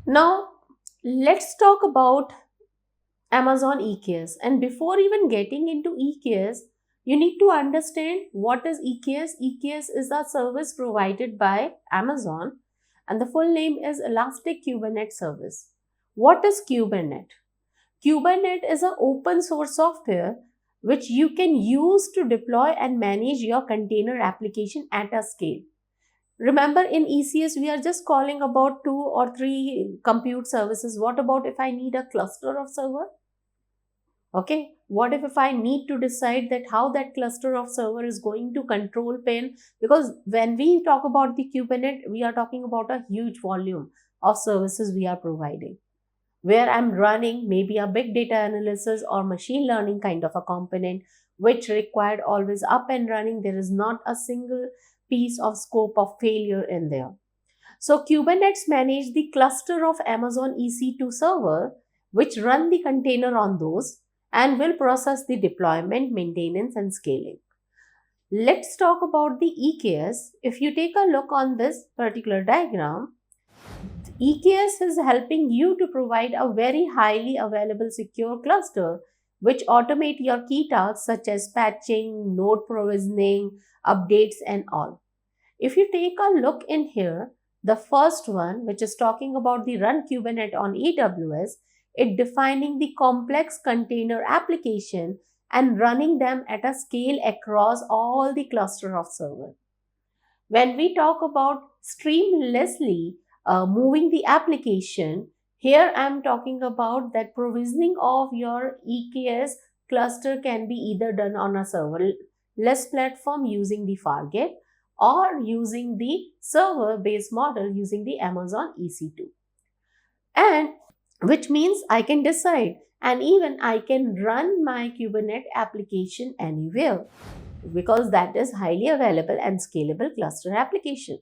Now, let's talk about Amazon EKS. And before even getting into EKS, you need to understand what is EKS. EKS is a service provided by Amazon, and the full name is Elastic Kubernetes Service. What is Kubernetes? Kubernetes is an open source software which you can use to deploy and manage your container application at a scale. Remember, in ECS, we are just calling about 2 or 3 compute services. What about if I need a cluster of server? Okay, what if I need to decide that how that cluster of server is going to control pin? Because when we talk about the Kubernetes, we are talking about a huge volume of services we are providing, where I'm running maybe a big data analysis or machine learning kind of a component, which required always up and running. There is not a single piece of scope of failure in there. So Kubernetes manage the cluster of Amazon EC2 server, which run the container on those and will process the deployment, maintenance, and scaling. Let's talk about the EKS. If you take a look on this particular diagram, EKS is helping you to provide a very highly available secure cluster which automate your key tasks such as patching, node provisioning, updates, and all. If you take a look in here, the first one, which is talking about the run Kubernetes on AWS, it defining the complex container application and running them at a scale across all the cluster of server. When we talk about streamlessly moving the application, here I am talking about that provisioning of your EKS cluster can be either done on a serverless platform using the Fargate or using the server based model using the Amazon EC2. And which means I can decide and even I can run my Kubernetes application anywhere because that is highly available and scalable cluster application.